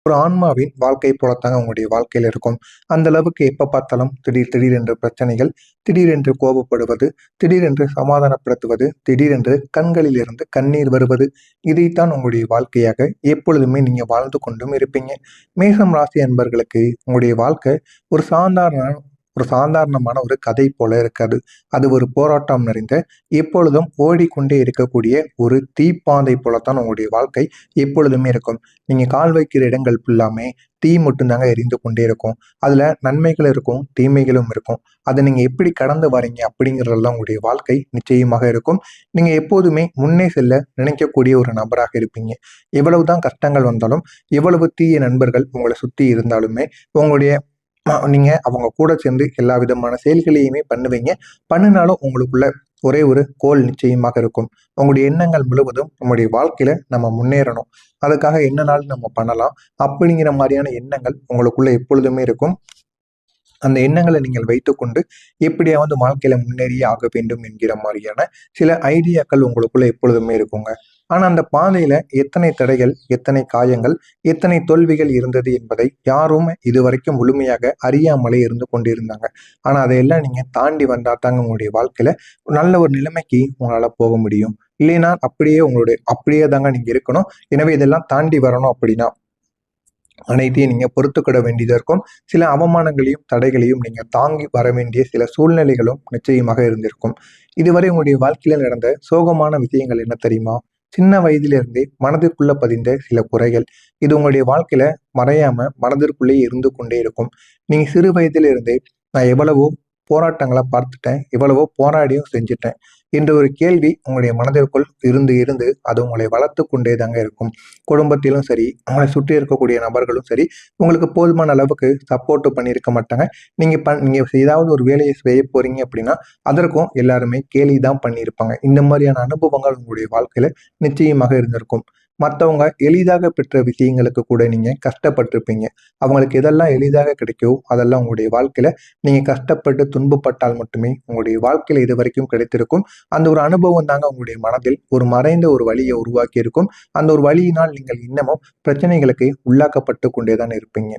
ஒரு ஆன்மாவின் வாழ்க்கை போலத்தாங்க உங்களுடைய வாழ்க்கையில இருக்கும். அந்த அளவுக்கு எப்ப பார்த்தாலும் திடீரென்று பிரச்சனைகள், திடீரென்று கோபப்படுவது, திடீரென்று சமாதானப்படுத்துவது, திடீரென்று கண்களில் இருந்து கண்ணீர் வருவது, இதைத்தான் உங்களுடைய வாழ்க்கையாக எப்பொழுதுமே நீங்க வாழ்ந்து கொண்டும் இருப்பீங்க. மேஷம் ராசி அன்பர்களுக்கு உங்களுடைய வாழ்க்கை ஒரு சாதாரணமான ஒரு கதை போல இருக்காது. அது ஒரு போராட்டம் நிறைந்த, எப்பொழுதும் ஓடிக்கொண்டே இருக்கக்கூடிய ஒரு தீப்பாதை போலத்தான் உங்களுடைய வாழ்க்கை எப்பொழுதுமே இருக்கும். நீங்க கால் வைக்கிற இடங்கள் ஃபுல்லாமே தீ மட்டும்தாங்க எரிந்து கொண்டே இருக்கும். அதுல நன்மைகள் இருக்கும், தீமைகளும் இருக்கும். அதை நீங்க எப்படி கடந்து வரீங்க அப்படிங்கிறதெல்லாம் உங்களுடைய வாழ்க்கை நிச்சயமாக இருக்கும். நீங்க எப்போதுமே முன்னே செல்ல நினைக்கக்கூடிய ஒரு நபராக இருப்பீங்க. எவ்வளவுதான் கஷ்டங்கள் வந்தாலும், எவ்வளவு தீய நண்பர்கள் உங்களை சுத்தி இருந்தாலுமே, உங்களுடைய நீங்க அவங்க கூட சேர்ந்து எல்லா விதமான செயல்களையுமே பண்ணுவீங்க. பண்ணினாலும் உங்களுக்குள்ள ஒரே ஒரு கோல் நிச்சயமாக இருக்கும். உங்களுடைய எண்ணங்கள் முழுவதும் நம்முடைய வாழ்க்கையில நம்ம முன்னேறணும். அதுக்காக என்னனாலும் நம்ம பண்ணலாம். அப்படிங்கிற மாதிரியான எண்ணங்கள் உங்களுக்குள்ள எப்பொழுதுமே இருக்கும். அந்த எண்ணங்களை நீங்கள் வைத்துக்கொண்டு எப்படியாவது வாழ்க்கையில முன்னேறியே ஆக வேண்டும் என்கிற மாதிரியான சில ஐடியாக்கள் உங்களுக்குள்ள எப்பொழுதுமே இருக்குங்க. ஆனா அந்த பாதையில எத்தனை தடைகள், எத்தனை காயங்கள், எத்தனை தோல்விகள் இருந்தது என்பதை யாரும் இதுவரைக்கும் முழுமையாக அறியாமலே இருந்து கொண்டிருந்தாங்க. ஆனா அதையெல்லாம் நீங்க தாண்டி வந்தா தாங்க உங்களுடைய வாழ்க்கையில நல்ல ஒரு நிலைமைக்கு உங்களால போக முடியும். இல்லைன்னா அப்படியே தாங்க நீங்க இருக்கணும். எனவே இதெல்லாம் தாண்டி வரணும் அப்படின்னா அனைத்தையும் நீங்க பொறுத்துக்கிட வேண்டியதா இருக்கும். சில அவமானங்களையும் தடைகளையும் நீங்க தாங்கி வர வேண்டிய சில சூழ்நிலைகளும் நிச்சயமாக இருந்திருக்கும். இதுவரை உங்களுடைய வாழ்க்கையில நடந்த சோகமான விஷயங்கள் என்ன தெரியுமா? சின்ன வயதிலிருந்தே மனதிற்குள்ள பதிந்த சில குறைகள். இது உங்களுடைய வாழ்க்கையில மறையாம மனதிற்குள்ளேயே இருந்து கொண்டே இருக்கும். நீங்க சிறு வயதிலிருந்தே நான் எவ்வளவோ போராட்டங்களை பார்த்துட்டேன், எவ்வளவோ போராடியும் செஞ்சுட்டேன் என்ற ஒரு கேள்வி உங்களுடைய மனதிற்குள் இருந்து இருந்து அது உங்களை வளர்த்து கொண்டே தாங்க இருக்கும். குடும்பத்திலும் சரி, உங்களை சுற்றி இருக்கக்கூடிய நபர்களும் சரி, உங்களுக்கு போதுமான அளவுக்கு சப்போர்ட் பண்ணியிருக்க மாட்டாங்க. நீங்க ஏதாவது ஒரு வேலையை செய்ய போறீங்க அப்படின்னா அதற்கும் எல்லாருமே கேலி தான் பண்ணியிருப்பாங்க. இந்த மாதிரியான அனுபவங்கள் உங்களுடைய வாழ்க்கையில நிச்சயமாக இருந்திருக்கும். மற்றவங்க எளிதாக பெற்ற விஷயங்களுக்கு கூட நீங்க கஷ்டப்பட்டிருப்பீங்க. அவங்களுக்கு எதெல்லாம் எளிதாக கிடைக்கோ அதெல்லாம் உங்களுடைய வாழ்க்கையில நீங்க கஷ்டப்பட்டு துன்பப்பட்டால் மட்டுமே உங்களுடைய வாழ்க்கையில இது வரைக்கும் கிடைத்திருக்கும். அந்த ஒரு அனுபவம் தாங்க உங்களுடைய மனதில் ஒரு மறைந்த ஒரு வழியை உருவாக்கி இருக்கும். அந்த ஒரு வழியினால் நீங்கள் இன்னமும் பிரச்சனைகளுக்கு உள்ளாக்கப்பட்டு கொண்டேதான் இருப்பீங்க.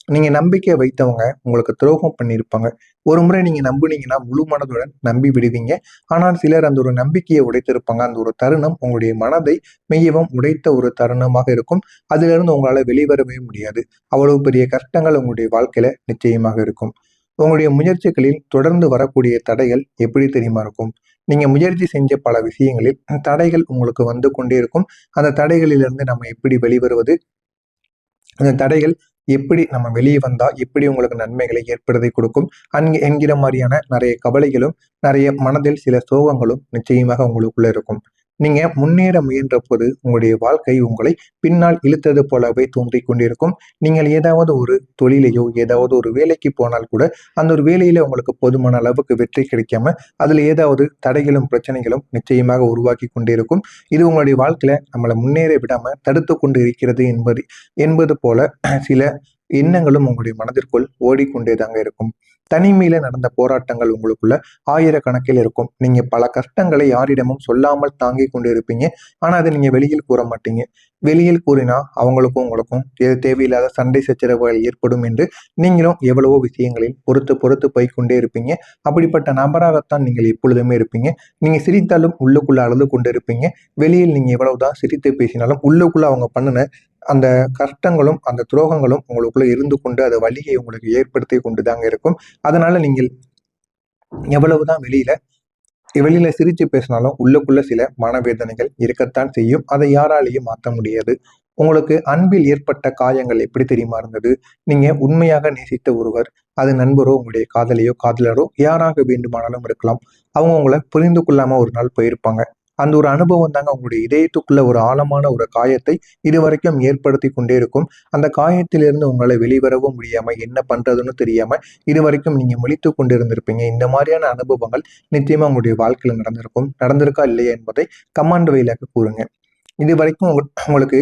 நீங்க நம்பிக்கை வைத்தவங்க உங்களுக்கு துரோகம் பண்ணியிருப்பாங்க. ஒரு முறை நீங்க நம்புனீங்கன்னா முழு மனதுடன் நம்பி விடுவீங்க. ஆனால் சிலர் அந்த ஒரு நம்பிக்கையை உடைத்திருப்பாங்க. அந்த ஒரு தருணம் உங்களுடைய மனதை மெய்யவும் உடைத்த ஒரு தருணமாக இருக்கும். அதிலிருந்து உங்களால வெளிவரவே முடியாது. அவ்வளவு பெரிய கஷ்டங்கள் உங்களுடைய வாழ்க்கையில நிச்சயமாக இருக்கும். உங்களுடைய முயற்சிகளில் தொடர்ந்து வரக்கூடிய தடைகள் எப்படி தெரியுமா இருக்கும்? நீங்க முயற்சி செஞ்ச பல விஷயங்களில் தடைகள் உங்களுக்கு வந்து கொண்டே இருக்கும். அந்த தடைகளிலிருந்து நம்ம எப்படி வெளிவருவது? அந்த தடைகள் எப்படி நம்ம வெளியே வந்தா எப்படி உங்களுக்கு நன்மைகளை ஏற்படுத்தி கொடுக்கும் என்கிற மாதிரியான நிறைய கவலைகளும், நிறைய மனதில் சில சோகங்களும் நிச்சயமாக உங்களுக்குள்ள இருக்கும். நீங்க முன்னேற முயன்ற போது உங்களுடைய வாழ்க்கை உங்களை பின்னால் இழுத்தது போலவே தோன்றிக் கொண்டிருக்கும். நீங்கள் ஏதாவது ஒரு தொழிலையோ ஏதாவது ஒரு வேலைக்கு போனால் கூட அந்த ஒரு வேலையில உங்களுக்கு போதுமான அளவுக்கு வெற்றி கிடைக்காம அதுல ஏதாவது தடைகளும் பிரச்சனைகளும் நிச்சயமாக உருவாக்கி கொண்டிருக்கும். இது உங்களுடைய வாழ்க்கையில நம்மளை முன்னேற விடாம தடுத்து கொண்டு இருக்கிறது என்பது என்பது போல சில எண்ணங்களும் உங்களுடைய மனதிற்குள் ஓடிக்கொண்டே தாங்க இருக்கும். தனிமையில நடந்த போராட்டங்கள் உங்களுக்குள்ள ஆயிரக்கணக்கில் இருக்கும். நீங்க பல கஷ்டங்களை யாரிடமும் சொல்லாமல் தாங்கிக் கொண்டு இருப்பீங்க. ஆனா அதை நீங்க வெளியில் கூற மாட்டீங்க. வெளியில் கூறினா அவங்களுக்கும் உங்களுக்கும் தேவையில்லாத சண்டை சச்சரவுகள் ஏற்படும் என்று நீங்களும் எவ்வளவோ விஷயங்களில் பொறுத்து பொறுத்து போய்க்கொண்டே இருப்பீங்க. அப்படிப்பட்ட நபராகத்தான் நீங்கள் எப்பொழுதுமே இருப்பீங்க. நீங்க சிரித்தாலும் உள்ளுக்குள்ள அழுது கொண்டு இருப்பீங்க. வெளியில் நீங்க எவ்வளவுதான் சிரித்து பேசினாலும் உள்ளுக்குள்ள அவங்க பண்ணின அந்த கஷ்டங்களும் அந்த துரோகங்களும் உங்களுக்குள்ள இருந்து கொண்டு அது வலியை உங்களுக்கு ஏற்படுத்தி கொண்டு தாங்க இருக்கும். அதனால நீங்கள் எவ்வளவுதான் வெளியில சிரிச்சு பேசினாலும் உள்ளுக்குள்ள சில மனவேதனைகள் இருக்கத்தான் செய்யும். அதை யாராலையும் மாற்ற முடியாது. உங்களுக்கு அன்பில் ஏற்பட்ட காயங்கள் எப்படி தெரியுமா இருந்தது? நீங்க உண்மையாக நேசித்த ஒருவர், அது நண்பரோ, உங்களுடைய காதலியோ, காதலரோ யாராக வேண்டுமானாலும் இருக்கலாம். அவங்க உங்களை புரிந்து கொள்ளாம ஒரு நாள் போயிருப்பாங்க. அந்த ஒரு அனுபவம் தாங்க உங்களுடைய இதயத்துக்குள்ள ஒரு ஆழமான ஒரு காயத்தை இதுவரைக்கும் ஏற்படுத்தி கொண்டே இருக்கும். அந்த காயத்திலிருந்து உங்களால வெளிவரவும் முடியாம என்ன பண்றதுன்னு தெரியாம இதுவரைக்கும் நீங்க முழித்து கொண்டிருந்திருப்பீங்க. இந்த மாதிரியான அனுபவங்கள் நிச்சயமா உங்களுடைய வாழ்க்கையில நடந்திருக்கும். நடந்திருக்கா இல்லையா என்பதை கமெண்ட் வழியாக கூறுங்க. இது வரைக்கும் உங்களுக்கு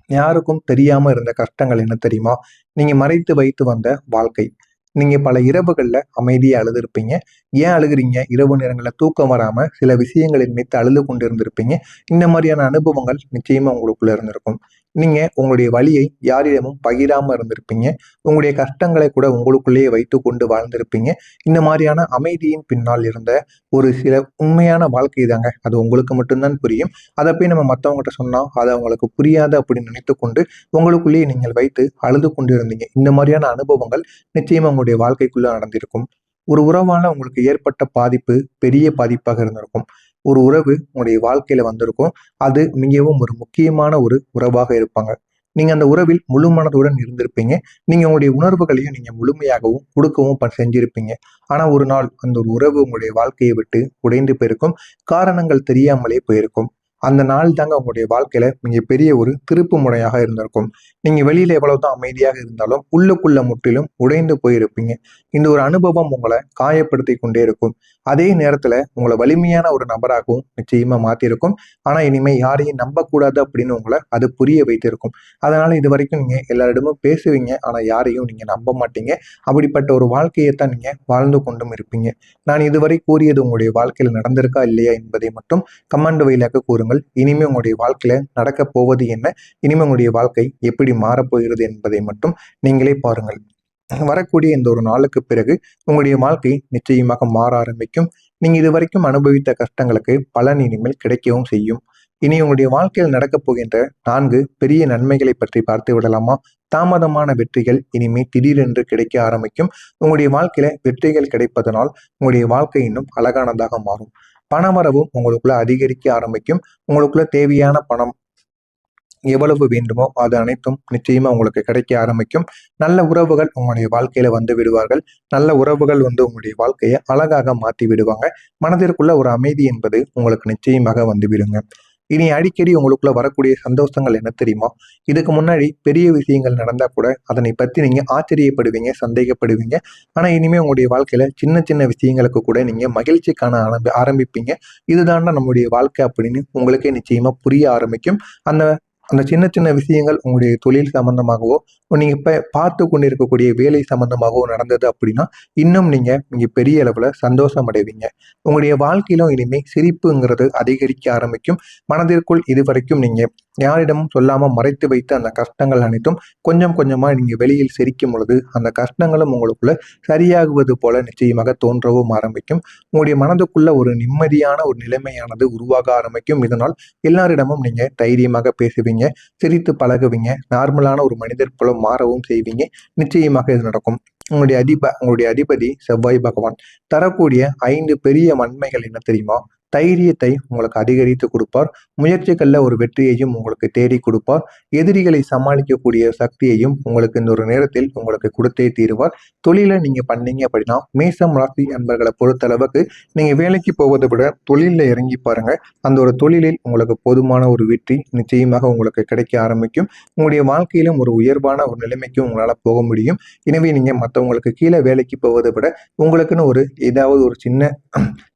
யாருக்கும் தெரியாம இருந்த கஷ்டங்கள் என்ன தெரியுமா? நீங்க மறைத்து வைத்து வந்த வாழ்க்கை. நீங்க பல இரவுகள்ல அமைதியா அழுதுருப்பீங்க. ஏன் அழுகுறீங்க? இரவு நேரங்கள்ல தூக்கம் வராம சில விஷயங்களை நினைத்து அழுது கொண்டு இருந்திருப்பீங்க. இந்த மாதிரியான அனுபவங்கள் நிச்சயமா உங்களுக்குள்ள இருந்திருக்கும். நீங்க உங்களுடைய வலியை யாரிடமும் பகிராம இருந்திருப்பீங்க. உங்களுடைய கஷ்டங்களை கூட உங்களுக்குள்ளேயே வைத்து கொண்டு வாழ்ந்திருப்பீங்க. இந்த மாதிரியான அமைதியின் பின்னால் இருந்த ஒரு சில உண்மையான வாழ்க்கை தாங்க. அது உங்களுக்கு மட்டும்தான் புரியும். அதை போய் நம்ம மற்றவங்ககிட்ட சொன்னா அது அவங்களுக்கு புரியாது அப்படின்னு நினைத்துக்கொண்டு உங்களுக்குள்ளேயே நீங்கள் வைத்து அழுது கொண்டு இருந்தீங்க. இந்த மாதிரியான அனுபவங்கள் நிச்சயமா உங்களுடைய வாழ்க்கைக்குள்ள நடந்திருக்கும். ஒரு உறவால உங்களுக்கு ஏற்பட்ட பாதிப்பு பெரிய பாதிப்பாக இருந்திருக்கும். ஒரு உறவு உங்களுடைய வாழ்க்கையில வந்திருக்கும். அது மிகவும் ஒரு முக்கியமான ஒரு உறவாக இருப்பாங்க. நீங்க அந்த உறவில் முழு மனதுடன் இருந்திருப்பீங்க. நீங்க உங்களுடைய உணர்வுகளையும் நீங்க முழுமையாகவும் குடுக்கவும் செஞ்சிருப்பீங்க. ஆனா ஒரு நாள் அந்த ஒரு உறவு உங்களுடைய வாழ்க்கையை விட்டு உடைந்து போயிருக்கும். காரணங்கள் தெரியாமலே போயிருக்கும். அந்த நாள் தாங்க உங்களுடைய வாழ்க்கையில மிகப்பெரிய ஒரு திருப்பு முனையாக இருந்திருக்கும். நீங்க வெளியில எவ்வளவுதான் அமைதியாக இருந்தாலும் உள்ளுக்குள்ள முற்றிலும் உடைந்து போயிருப்பீங்க. இந்த ஒரு அனுபவம் உங்களை காயப்படுத்தி கொண்டே இருக்கும். அதே நேரத்துல உங்களை வலிமையான ஒரு நபராகவும் நிச்சயமா மாத்திருக்கும். ஆனா இனிமே யாரையும் நம்பக்கூடாது அப்படின்னு உங்களை அது புரிய வைத்திருக்கும். அதனால இது வரைக்கும் நீங்க எல்லாரிடமும் பேசுவீங்க. ஆனா யாரையும் நீங்க நம்ப மாட்டீங்க. அப்படிப்பட்ட ஒரு வாழ்க்கையைத்தான் நீங்க வாழ்ந்து கொண்டும் இருப்பீங்க. நான் இதுவரை கூறியது உங்களுடைய வாழ்க்கையில நடந்திருக்கா இல்லையா என்பதை மட்டும் கமெண்ட் வழியாக கூறுங்கள். இனிமே உங்களுடைய வாழ்க்கையில நடக்க போவது என்ன? இனிமே உங்களுடைய வாழ்க்கை எப்படி மாறப்போகிறது என்பதை மட்டும் நீங்களே பாருங்கள். வரக்கூடிய இந்த ஒரு நாளுக்கு பிறகு உங்களுடைய வாழ்க்கை நிச்சயமாக மாற ஆரம்பிக்கும். நீங்க இதுவரைக்கும் அனுபவித்த கஷ்டங்களுக்கு பலன் இனிமேல் கிடைக்கவும் செய்யும். இனி உங்களுடைய வாழ்க்கையில் நடக்கப் போகின்ற 4 பெரிய நன்மைகளை பற்றி பார்த்து விடலாமா? தாமதமான வெற்றிகள் இனிமே திடீரென்று கிடைக்க ஆரம்பிக்கும். உங்களுடைய வாழ்க்கையில வெற்றிகள் கிடைப்பதனால் உங்களுடைய வாழ்க்கை இன்னும் அழகானதாக மாறும். பணவரவும் உங்களுக்குள்ள அதிகரிக்க ஆரம்பிக்கும். உங்களுக்குள்ள தேவையான பணம் எவ்வளவு வேண்டுமோ அது அனைத்தும் நிச்சயமா உங்களுக்கு கிடைக்க ஆரம்பிக்கும். நல்ல உறவுகள் உங்களுடைய வாழ்க்கையில வந்து விடுவார்கள். நல்ல உறவுகள் வந்து உங்களுடைய வாழ்க்கையை அழகாக மாற்றி விடுவாங்க. மனதிற்குள்ள ஒரு அமைதி என்பது உங்களுக்கு நிச்சயமாக வந்து விடுங்க. இனி அடிக்கடி உங்களுக்குள்ள வரக்கூடிய சந்தோஷங்கள் என்ன தெரியுமா? இதுக்கு முன்னாடி பெரிய விஷயங்கள் நடந்தா கூட அதனை பத்தி நீங்க ஆச்சரியப்படுவீங்க, சந்தேகப்படுவீங்க. ஆனா இனிமே உங்களுடைய வாழ்க்கையில சின்ன சின்ன விஷயங்களுக்கு கூட நீங்க மகிழ்ச்சி காண ஆரம்பிப்பீங்க. இதுதான்டா நம்முடைய வாழ்க்கை அப்படின்னு உங்களுக்கே நிச்சயமா புரிய ஆரம்பிக்கும். அந்த அந்த சின்ன சின்ன விஷயங்கள் உங்களுடைய தொழில் சம்பந்தமாகவோ, நீங்க இப்ப பார்த்து கொண்டிருக்கக்கூடிய வேலை சம்பந்தமாகவோ நடந்தது அப்படின்னா, இன்னும் நீங்க மிக பெரிய அளவுல சந்தோஷம் அடைவீங்க. உங்களுடைய வாழ்க்கையிலும் இனிமே சிரிப்புங்கிறது அதிகரிக்க ஆரம்பிக்கும். மனதிற்குள் இதுவரைக்கும் நீங்க யாரிடமும் சொல்லாம மறைத்து வைத்த அந்த கஷ்டங்கள் அனைத்தும் கொஞ்சம் கொஞ்சமா நீங்க வெளியில் சிரிக்கும் பொழுது, அந்த கஷ்டங்களும் உங்களுக்குள்ள சரியாகுவது போல நிச்சயமாக தோன்றவும் ஆரம்பிக்கும். உங்களுடைய மனதுக்குள்ள ஒரு நிம்மதியான ஒரு நிலைமையானது உருவாக ஆரம்பிக்கும். இதனால் எல்லாரிடமும் நீங்க தைரியமாக பேசுவீங்க, சிரித்து பழகுவீங்க, நார்மலான ஒரு மனிதர் போல மாறவும் செய்வீங்க. நிச்சயமாக இது நடக்கும். உங்களுடைய அதிபதி செவ்வாய் பகவான் தரக்கூடிய 5 பெரிய நன்மைகள் என்ன தெரியுமா? தைரியத்தை உங்களுக்கு அதிகரித்து கொடுப்பார். முயற்சிகள்ல ஒரு வெற்றியையும் உங்களுக்கு தேடி கொடுப்பார். எதிரிகளை சமாளிக்கக்கூடிய சக்தியையும் உங்களுக்கு இந்த ஒரு நேரத்தில் உங்களுக்கு கொடுத்தே தீருவார். தொழிலை நீங்க பண்ணீங்க அப்படின்னா மேசம் ராசி அன்பர்களை பொறுத்த அளவுக்கு நீங்க வேலைக்கு போவதை விட தொழில இறங்கி பாருங்க. அந்த ஒரு தொழிலில் உங்களுக்கு போதுமான ஒரு வெற்றி நிச்சயமாக உங்களுக்கு கிடைக்க ஆரம்பிக்கும். உங்களுடைய வாழ்க்கையிலும் ஒரு உயர்வான ஒரு நிலைமைக்கு உங்களால போக முடியும். எனவே நீங்க மற்றவங்களுக்கு கீழே வேலைக்கு போவதை விட உங்களுக்குன்னு ஒரு ஏதாவது ஒரு சின்ன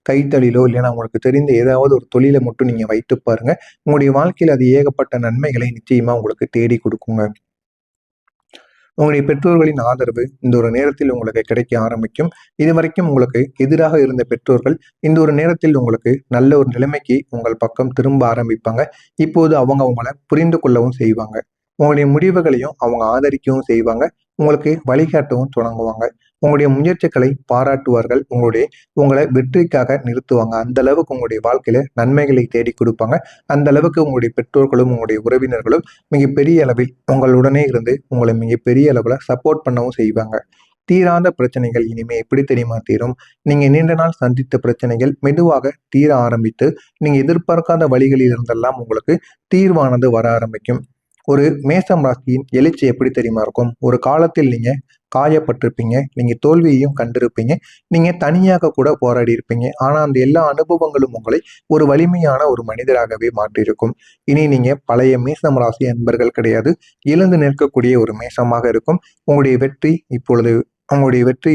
கைத்தொழிலோ இல்லைன்னா உங்களுக்கு தெரிந்த ஏதாவது ஒரு தொழிலை மட்டும் நீங்க வைத்து பாருங்க. உங்களுடைய வாழ்க்கையில் அது ஏகப்பட்ட நன்மைகளை நிச்சயமா உங்களுக்கு தேடி கொடுக்குங்க. உங்களுடைய பெற்றோர்களின் ஆதரவு இந்த ஒரு நேரத்தில் உங்களுக்கு கிடைக்க ஆரம்பிக்கும். இதுவரைக்கும் உங்களுக்கு எதிராக இருந்த பெற்றோர்கள் இந்த ஒரு நேரத்தில் உங்களுக்கு நல்ல ஒரு நிலைமைக்கு உங்கள் பக்கம் திரும்ப ஆரம்பிப்பாங்க. இப்போது அவங்க உங்களை புரிந்து கொள்ளவும் செய்வாங்க. உங்களுடைய முடிவுகளையும் அவங்க ஆதரிக்கவும் செய்வாங்க. உங்களுக்கு வழிகாட்டவும் தொடங்குவாங்க. உங்களுடைய முயற்சிகளை பாராட்டுவார்கள். உங்களை வெற்றிக்காக நிறுத்துவாங்க. அந்த அளவுக்கு உங்களுடைய வாழ்க்கையில நன்மைகளை தேடி கொடுப்பாங்க. அந்த அளவுக்கு உங்களுடைய பெற்றோர்களும் உங்களுடைய உறவினர்களும் மிகப்பெரிய அளவில் உங்களுடனே இருந்து உங்களை மிகப்பெரிய அளவுல சப்போர்ட் பண்ணவும் செய்வாங்க. தீராத பிரச்சனைகள் இனிமே எப்படி தெரியுமா தீரும்? நீங்க நீண்ட நாள் சந்தித்த பிரச்சனைகள் மெதுவாக தீர ஆரம்பித்து நீங்க எதிர்பார்க்காத வழிகளில் இருந்தெல்லாம் உங்களுக்கு தீர்வானது வர ஆரம்பிக்கும். ஒரு மேசம் ராசியின் எழுச்சி எப்படி தெரியுமா இருக்கும்? ஒரு காலத்தில் நீங்க காயப்பட்டிருப்பீங்க. நீங்க தோல்வியையும் கண்டிருப்பீங்க. நீங்க தனியாக கூட போராடி இருப்பீங்க. ஆனா அந்த எல்லா அனுபவங்களும் உங்களை ஒரு வலிமையான ஒரு மனிதராகவே மாற்றியிருக்கும். இனி நீங்க பழைய மேசம் ராசி அன்பர்கள் கிடையாது. எழுந்து நிற்கக்கூடிய ஒரு மேசமாக இருக்கும். உங்களுடைய வெற்றி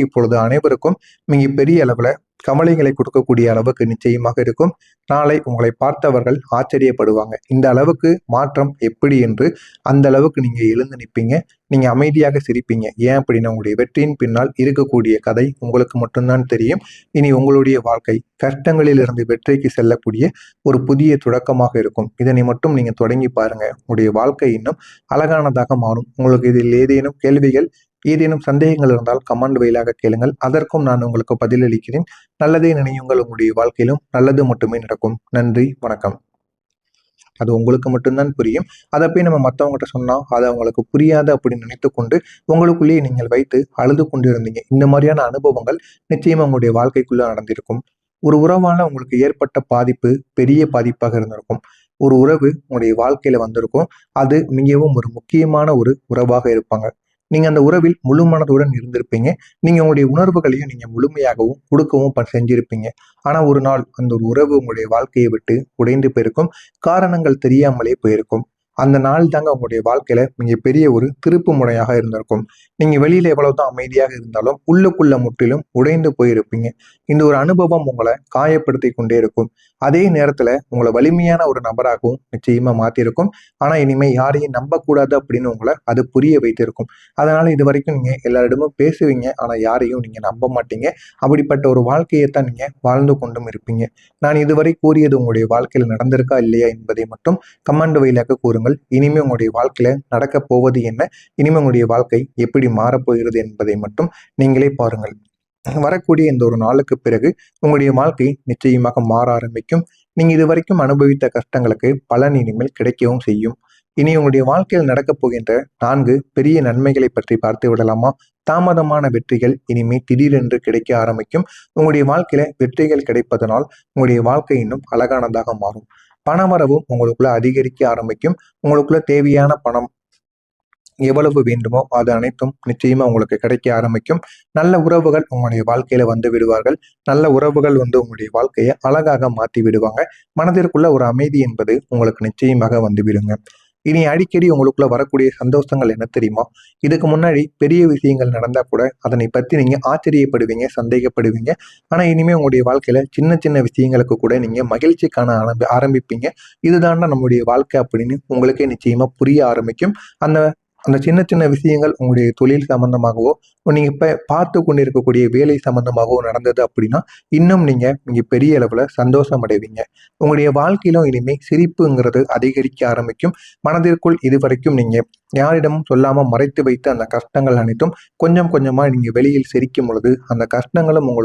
இப்பொழுது அனைவருக்கும் மிக பெரிய அளவுல கவலைகளை கொடுக்கக்கூடிய அளவுக்கு நிச்சயமாக இருக்கும். நாளை உங்களை பார்த்தவர்கள் ஆச்சரியப்படுவாங்க. இந்த அளவுக்கு மாற்றம் எப்படி என்று அந்த அளவுக்கு நீங்க எழுந்து நிற்பீங்க. நீங்க அமைதியாக சிரிப்பீங்க. ஏன் அப்படின்னா உங்களுடைய வெற்றியின் பின்னால் இருக்கக்கூடிய கதை உங்களுக்கு மட்டும்தான் தெரியும். இனி உங்களுடைய வாழ்க்கை கஷ்டங்களில் இருந்து வெற்றிக்கு செல்லக்கூடிய ஒரு புதிய தொடக்கமாக இருக்கும். இதனை மட்டும் நீங்க தொடங்கி பாருங்க. உங்களுடைய வாழ்க்கை இன்னும் அழகானதாக மாறும். உங்களுக்கு இதில் ஏதேனும் கேள்விகள், ஏதேனும் சந்தேகங்கள் இருந்தால் கமெண்ட் வாயிலாக கேளுங்கள். அதற்கும் நான் உங்களுக்கு பதிலளிக்கிறேன். நல்லதே நினையுங்கள். உங்களுடைய வாழ்க்கையிலும் நல்லது மட்டுமே நடக்கும். நன்றி, வணக்கம். அது உங்களுக்கு மட்டும்தான் புரியும். அதை போய் நம்ம மற்றவங்ககிட்ட சொன்னா அது அவங்களுக்கு புரியாது அப்படின்னு நினைத்துக்கொண்டு உங்களுக்குள்ளேயே நீங்கள் வைத்து அழுது கொண்டிருந்தீங்க. இந்த மாதிரியான அனுபவங்கள் நிச்சயமா உங்களுடைய வாழ்க்கைக்குள்ள நடந்திருக்கும். ஒரு உறவால உங்களுக்கு ஏற்பட்ட பாதிப்பு பெரிய பாதிப்பாக இருந்திருக்கும். ஒரு உறவு உங்களுடைய வாழ்க்கையில வந்திருக்கும். அது மிகவும் ஒரு முக்கியமான ஒரு உறவாக இருப்பாங்க. நீங்க அந்த உறவில் முழு மனதுடன் இருந்திருப்பீங்க. நீங்க உங்களுடைய உணர்வுகளையும் நீங்க முழுமையாகவும் கொடுக்கவும் செஞ்சிருப்பீங்க. ஆனா ஒரு நாள் அந்த ஒரு உறவு உங்களுடைய வாழ்க்கையை விட்டு உடைந்து போயிருக்கும். காரணங்கள் தெரியாமலே போயிருக்கும். அந்த நாள் தாங்க உங்களுடைய வாழ்க்கையில மிகப்பெரிய ஒரு திருப்பு முனையாக இருந்திருக்கும். நீங்க வெளியில எவ்வளவுதான் அமைதியாக இருந்தாலும் உள்ளுக்குள்ள முற்றிலும் உடைந்து போயிருப்பீங்க. இந்த ஒரு அனுபவம் உங்களை காயப்படுத்தி கொண்டே இருக்கும். அதே நேரத்துல உங்களை வலிமையான ஒரு நபராகவும் நிச்சயமா மாத்திருக்கும். ஆனா இனிமே யாரையும் நம்பக்கூடாது அப்படின்னு உங்களை அது புரிய வைத்திருக்கும். அதனால இது வரைக்கும் நீங்க எல்லாரிடமும் பேசுவீங்க. ஆனா யாரையும் நீங்க நம்ப மாட்டீங்க. அப்படிப்பட்ட ஒரு வாழ்க்கையை தான் நீங்க வாழ்ந்து கொண்டும் இருப்பீங்க. நான் இதுவரை கூறியது உங்களுடைய வாழ்க்கையில நடந்திருக்கா இல்லையா என்பதை மட்டும் கமெண்ட் வழியாக கூறுங்கள். இனிமே உங்களுடைய வாழ்க்கையில நடக்க போவது என்ன, இனிமே உங்களுடைய வாழ்க்கை எப்படி மாறப்போகிறது என்பதை மட்டும் நீங்களே பாருங்கள். வரக்கூடிய இந்த ஒரு நாளுக்கு பிறகு உங்களுடைய வாழ்க்கை நிச்சயமாக மாற ஆரம்பிக்கும். நீங்க இதுவரைக்கும் அனுபவித்த கஷ்டங்களுக்கு பலன் இனிமேல் கிடைக்கவும் செய்யும். இனி உங்களுடைய வாழ்க்கையில் நடக்கப் போகின்ற 4 பெரிய நன்மைகளை பற்றி பார்த்து விடலாமா? தாமதமான வெற்றிகள் இனிமே திடீரென்று கிடைக்க ஆரம்பிக்கும். உங்களுடைய வாழ்க்கையில வெற்றிகள் கிடைப்பதனால் உங்களுடைய வாழ்க்கை இன்னும் அழகானதாக மாறும். பணவரவும் உங்களுக்குள்ள அதிகரிக்க ஆரம்பிக்கும். உங்களுக்குள்ள தேவையான பணம் எவ்வளவு வேண்டுமோ அது அனைத்தும் நிச்சயமா உங்களுக்கு கிடைக்க ஆரம்பிக்கும். நல்ல உறவுகள் உங்களுடைய வாழ்க்கையில வந்து விடுவார்கள். நல்ல உறவுகள் வந்து உங்களுடைய வாழ்க்கையை அழகாக மாற்றி விடுவாங்க. மனதிற்குள்ள ஒரு அமைதி என்பது உங்களுக்கு நிச்சயமாக வந்து விடுங்க. இனி அடிக்கடி உங்களுக்குள்ள வரக்கூடிய சந்தோஷங்கள் என்ன தெரியுமா? இதுக்கு முன்னாடி பெரிய விஷயங்கள் நடந்தா கூட அதனை பத்தி நீங்க ஆச்சரியப்படுவீங்க, சந்தேகப்படுவீங்க. ஆனா இனிமே உங்களுடைய வாழ்க்கையில சின்ன சின்ன விஷயங்களுக்கு கூட நீங்க மகிழ்ச்சி காண ஆரம்பிப்பீங்க. இதுதான்டா நம்முடைய வாழ்க்கை அப்படின்னு உங்களுக்கே நிச்சயமா புரிய ஆரம்பிக்கும். அந்த அந்த சின்ன சின்ன விஷயங்கள் உங்களுடைய தொழில் சம்பந்தமாகவோ, நீங்க இப்ப பார்த்து கொண்டிருக்கக்கூடிய வேலை சம்பந்தமாகவோ நடந்தது அப்படின்னா, இன்னும் நீங்க பெரிய அளவுல சந்தோஷம் அடைவீங்க. உங்களுடைய வாழ்க்கையிலும் இனிமே சிரிப்புங்கிறது அதிகரிக்க ஆரம்பிக்கும். மனதிற்குள் இதுவரைக்கும் நீங்க யாரிடமும் சொல்லாம மறைத்து வைத்த அந்த கஷ்டங்கள் அனைத்தும் கொஞ்சம் கொஞ்சமா நீங்க வெளியில் சிரிக்கும் பொழுது, அந்த கஷ்டங்களும் உங்களுக்கு